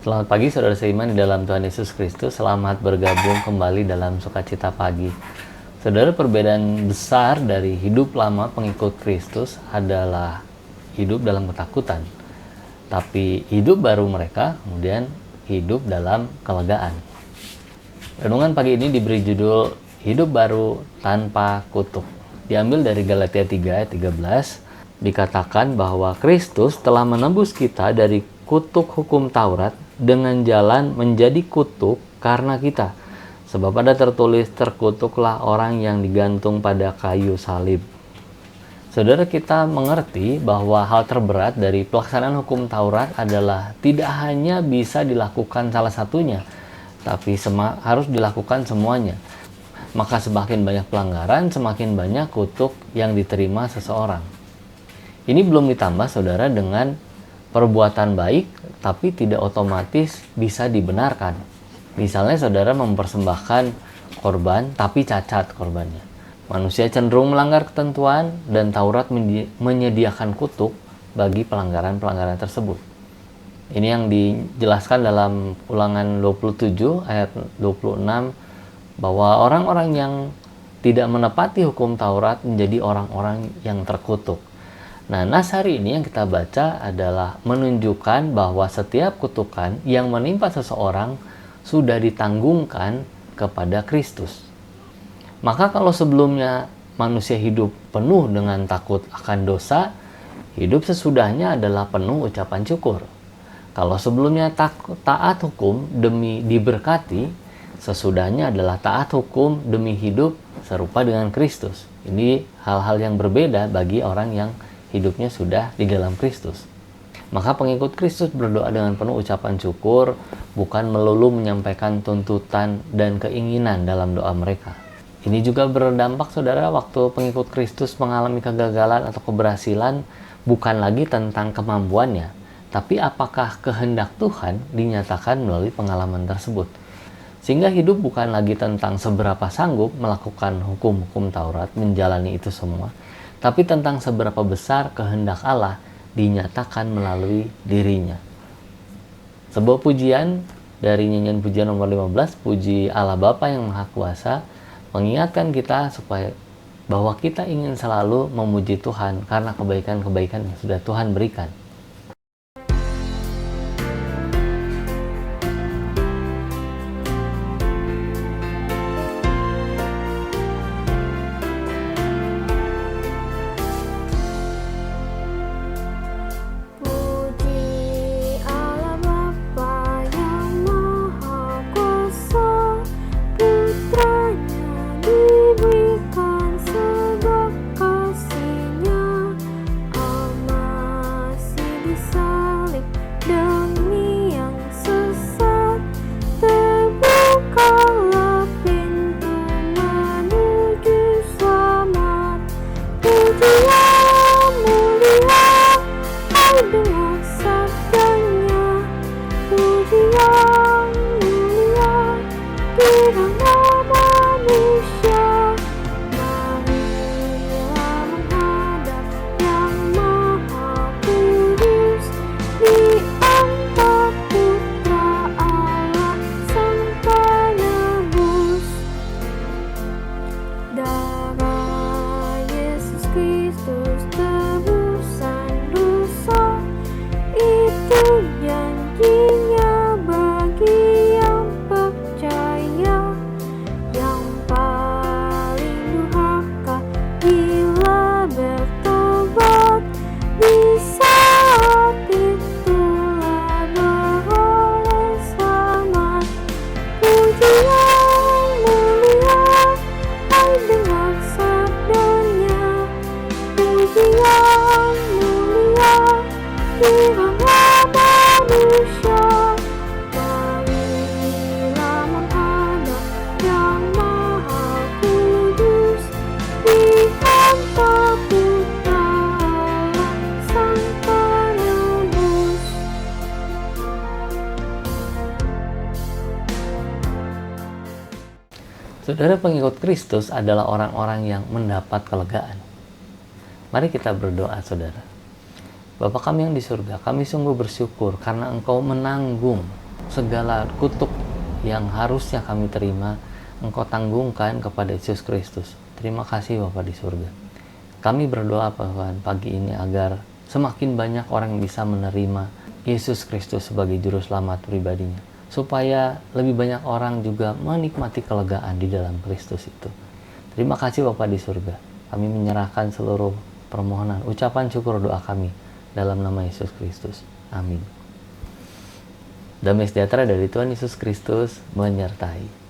Selamat pagi saudara seiman di dalam Tuhan Yesus Kristus. Selamat bergabung kembali dalam Sukacita Pagi. Saudara, perbedaan besar dari hidup lama pengikut Kristus adalah hidup dalam ketakutan. Tapi hidup baru mereka kemudian hidup dalam kelegaan. Renungan pagi ini diberi judul Hidup Baru Tanpa Kutuk. Diambil dari Galatia 3 ayat 13. Dikatakan bahwa Kristus telah menebus kita dari kutuk hukum Taurat dengan jalan menjadi kutuk karena kita. Sebab ada tertulis, terkutuklah orang yang digantung pada kayu salib. Saudara, kita mengerti bahwa hal terberat dari pelaksanaan hukum Taurat adalah tidak hanya bisa dilakukan salah satunya, tapi harus dilakukan semuanya. Maka semakin banyak pelanggaran, semakin banyak kutuk yang diterima seseorang. Ini belum ditambah saudara dengan perbuatan baik tapi tidak otomatis bisa dibenarkan. Misalnya saudara mempersembahkan korban tapi cacat korbannya. Manusia cenderung melanggar ketentuan dan Taurat menyediakan kutuk bagi pelanggaran-pelanggaran tersebut. Ini yang dijelaskan dalam Ulangan 27 ayat 26 bahwa orang-orang yang tidak menepati hukum Taurat menjadi orang-orang yang terkutuk. Nah, nas hari ini yang kita baca adalah menunjukkan bahwa setiap kutukan yang menimpa seseorang sudah ditanggungkan kepada Kristus. Maka kalau sebelumnya manusia hidup penuh dengan takut akan dosa, hidup sesudahnya adalah penuh ucapan syukur. Kalau sebelumnya taat hukum demi diberkati, sesudahnya adalah taat hukum demi hidup serupa dengan Kristus. Ini hal-hal yang berbeda bagi orang yang hidupnya sudah di dalam Kristus. Maka pengikut Kristus berdoa dengan penuh ucapan syukur, bukan melulu menyampaikan tuntutan dan keinginan dalam doa mereka. Ini juga berdampak saudara, waktu pengikut Kristus mengalami kegagalan atau keberhasilan, bukan lagi tentang kemampuannya, tapi apakah kehendak Tuhan dinyatakan melalui pengalaman tersebut. Sehingga hidup bukan lagi tentang seberapa sanggup melakukan hukum-hukum Taurat, menjalani itu semua, tapi tentang seberapa besar kehendak Allah dinyatakan melalui dirinya. Sebuah pujian dari nyanyian pujian nomor 15, puji Allah Bapa yang Maha Kuasa, mengingatkan kita supaya bahwa kita ingin selalu memuji Tuhan karena kebaikan-kebaikan yang sudah Tuhan berikan. Saudara, pengikut Kristus adalah orang-orang yang mendapat kelegaan. Mari kita berdoa saudara. Bapa kami yang di surga, kami sungguh bersyukur karena Engkau menanggung segala kutuk yang harusnya kami terima, Engkau tanggungkan kepada Yesus Kristus. Terima kasih Bapa di surga. Kami berdoa Tuhan pagi ini agar semakin banyak orang yang bisa menerima Yesus Kristus sebagai juru selamat pribadinya, supaya lebih banyak orang juga menikmati kelegaan di dalam Kristus itu. Terima kasih Bapa di surga. Kami menyerahkan seluruh permohonan, ucapan syukur, doa kami dalam nama Yesus Kristus. Amin. Damai sejahtera dari Tuhan Yesus Kristus menyertai.